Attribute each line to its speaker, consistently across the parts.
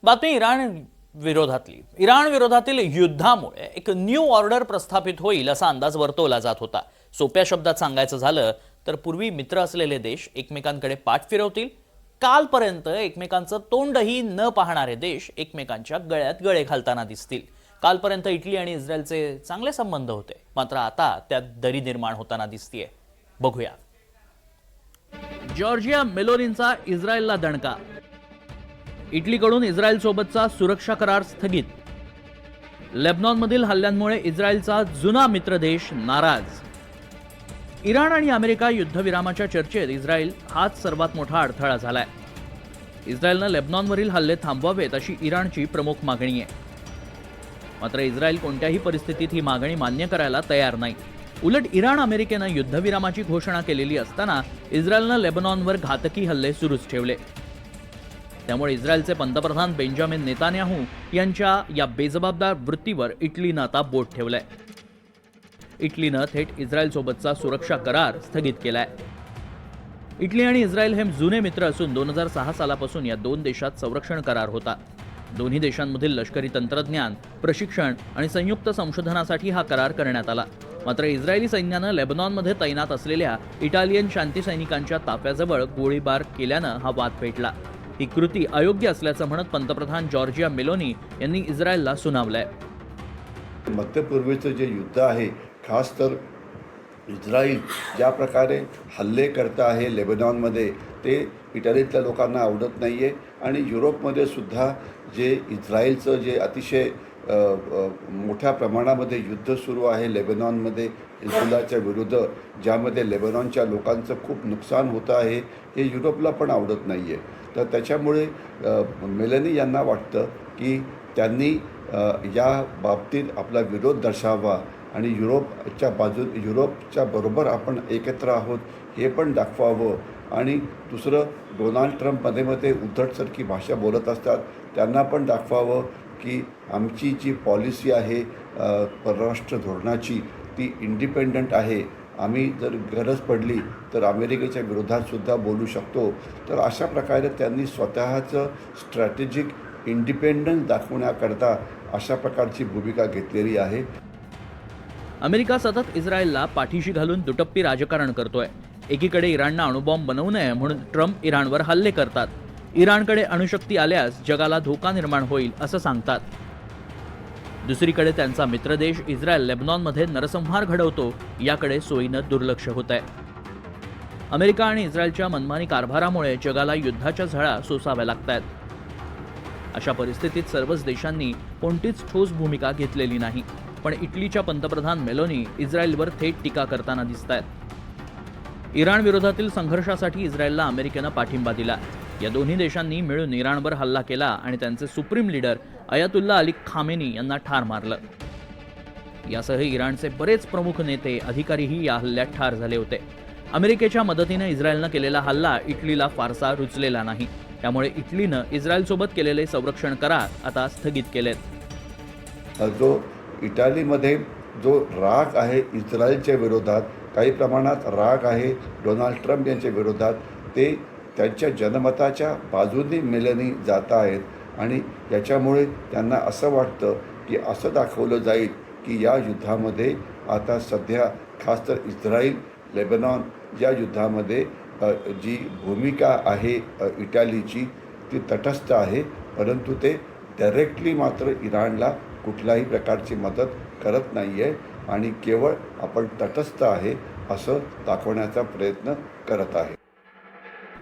Speaker 1: बातमी इराण विरोधातील युद्धामुळे एक न्यू ऑर्डर प्रस्थापित होईल असा अंदाज वर्तवला जात होता। सोप्या शब्दात सांगायचं झालं तर पूर्वी मित्र असलेले देश एकमेकांकडे पाठ फिरवतील, कालपर्यंत एकमेकांचं तोंडही न पाहणारे देश एकमेकांच्या गळ्यात गळे घालताना दिसतील। कालपर्यंत इटली आणि इस्रायलचे चांगले संबंध होते, मात्र आता त्यात दरी निर्माण होताना दिसतेय। बघूया। जॉर्जिया मेलोनींचा इस्रायलला दणका, इटलीकडून इस्रायल सोबतचा सुरक्षा करार स्थगित, लेबनॉनमधील हल्ल्यांमुळे इस्रायलचा जुना मित्र देश नाराज, इराण आणि अमेरिका युद्धविरामाच्या चर्चेत इस्रायल हाच सर्वात मोठा अडथळा झालाय। इस्रायलनं लेबनॉनवरील हल्ले थांबवावेत अशी इराणची प्रमुख मागणी आहे, मात्र इस्रायल कोणत्याही परिस्थितीत ही मागणी मान्य करायला तयार नाही। उलट इराण अमेरिकेनं युद्धविरामाची घोषणा केलेली असताना इस्रायलनं लेबनॉनवर घातकी हल्ले सुरूच ठेवले। त्यामुळे इस्रायलचे पंतप्रधान बेंजामिन नेतान्याहू यांच्या या बेजबाबदार वृत्तीवर इटलीनं आता बोट ठेवलंय। इटलीनं थेट इस्रायलसोबतचा सुरक्षा करार स्थगित केलाय। इटली आणि इस्रायल हे जुने मित्र असून 2006 सालापासून या दोन देशात संरक्षण करार होता। दोन्ही देशांमधील लष्करी तंत्रज्ञान, प्रशिक्षण आणि संयुक्त संशोधनासाठी हा करार करण्यात आला। मात्र इस्रायली सैन्यानं लेबनॉनमध्ये तैनात असलेल्या इटालियन शांती सैनिकांच्या ताफ्याजवळ गोळीबार केल्यानं हा वाद पेटला। ही कृती अयोग्य असल्याचं म्हणत पंतप्रधान जॉर्जिया मेलोनी यांनी इस्रायलला सुनावलंय।
Speaker 2: मध्यपूर्वेचं जे युद्ध आहे, खास तर इस्रायल ज्या प्रकारे हल्ले करत आहे लेबनॉनमध्ये, ते इटलीतल्या लोकांना आवडत नाही आहे। आणि युरोपमध्ये सुद्धा जे इस्रायलचं जे अतिशय मोठ्या प्रमाणामध्ये युद्ध सुरू आहे लेबनॉनमध्ये हिजबुल्लाच्या विरुद्ध, ज्यामध्ये लेबनॉनच्या लोकांचं खूप नुकसान होतं आहे, हे युरोपला पण आवडत नाही आहे। तर त्याच्यामुळे मेलनी यांना वाटतं की त्यांनी या बाबतीत आपला विरोध दर्शवावा आणि युरोपच्या बरोबर आपण एकत्र आहोत हे पण दाखवावं। आणि दुसरं, डोनाल्ड ट्रम्प मध्ये मध्ये उद्धटसारखी भाषा बोलत असतात, त्यांना पण दाखवावं की आमची जी पॉलिसी आहे परराष्ट्र धोरणाची, ती इंडिपेंडंट आहे। आम्ही जर गरज पडली तर अमेरिकेच्या विरोधात सुद्धा बोलू शकतो। तर अशा प्रकारे त्यांनी स्वतःचं स्ट्रॅटेजिक इंडिपेंडन्स दाखवण्याकरता अशा प्रकारची भूमिका घेतलेली आहे।
Speaker 1: अमेरिका सतत इस्रायलला पाठीशी घालून दुटप्पी राजकारण करतोय। एकीकडे इराणनं अणुबॉम्ब बनवू नये म्हणून ट्रम्प इराणवर हल्ले करतात, इराणकडे अणुशक्ती आल्यास जगाला धोका निर्माण होईल असं सांगतात। दुसरीकडे त्यांचा मित्रदेश इस्रायल लेबनॉनमध्ये नरसंहार घडवतो, याकडे सोयीनं दुर्लक्ष होत आहे। अमेरिका आणि इस्रायलच्या मनमानी कारभारामुळे जगाला युद्धाच्या झळा सोसाव्या लागतायत। अशा परिस्थितीत सर्वच देशांनी कोणतीच ठोस भूमिका घेतलेली नाही, पण इटलीच्या पंतप्रधान मेलोनी इस्रायलवर थेट टीका करताना दिसतायत। इराण विरोधातील संघर्षासाठी इस्रायलला अमेरिकेनं पाठिंबा दिला। या दोन्ही देशांनी मिळून इराणवर हल्ला केला आणि त्यांचे supreme leader Ayatollah Ali Khamenei यांना ठार मारलं। यासह इराणचे बरेच प्रमुख नेते, अधिकारीही या हल्ल्यात ठार झाले होते। अमेरिकेच्या मदतीने इस्रायलनं केलेला हल्ला इटलीला फारसा रुचलेला नाही, त्यामुळे इटलीनं इस्रायलसोबत केलेले संरक्षण करार आता स्थगित केलेत।
Speaker 2: जो इटालीमध्ये जो राग आहे इस्रायलच्या विरोधात, काही प्रमाणात राग आहे डोनाल्ड ट्रम्प यांच्या विरोधात, ते त्यांच्या जनमताच्या बाजूने मेलनी जात आहेत। आणि याच्यामुळे त्यांना असं वाटतं की असं दाखवलं जाईल की या युद्धामध्ये आता सध्या खास तर इस्रायल लेबनॉन या युद्धामध्ये जी भूमिका आहे इटालीची, ती तटस्थ आहे, परंतु ते डायरेक्टली मात्र इराणला कुठल्याही प्रकारची मदत करत नाही आहे आणि केवळ आपण तटस्थ आहे असं दाखवण्याचा प्रयत्न करत आहे।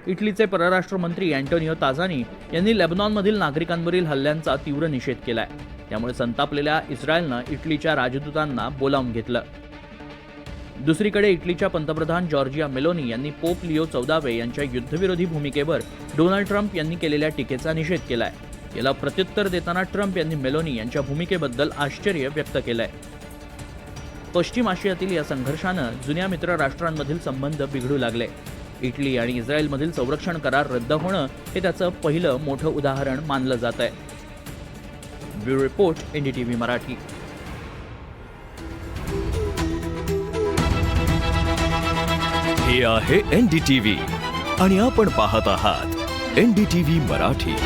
Speaker 1: इटलीचे परराष्ट्र मंत्री अँटोनियो ताजानी यांनी लेबनॉनमधील नागरिकांवरील हल्ल्यांचा तीव्र निषेध केलाय। त्यामुळे संतापलेल्या इस्रायलनं इटलीच्या राजदूतांना बोलावून घेतलं। दुसरीकडे इटलीच्या पंतप्रधान जॉर्जिया मेलोनी यांनी पोप लिओ 14 यांच्या युद्धविरोधी भूमिकेवर डोनाल्ड ट्रम्प यांनी केलेल्या टीकेचा निषेध केलाय। याला प्रत्युत्तर देताना ट्रम्प यांनी मेलोनी यांच्या भूमिकेबद्दल आश्चर्य व्यक्त केलंय। पश्चिम आशियातील या संघर्षानं जुन्या मित्र राष्ट्रांमधील संबंध बिघडू लागले। इटली आणि इस्रायलमधील संरक्षण करार रद्द होणं हे त्याचं पहिलं मोठं उदाहरण मानलं जात आहे। Bureau report, NDTV Marathi.
Speaker 3: हे आहे NDTV आणि आपण पाहत आहात NDTV मराठी।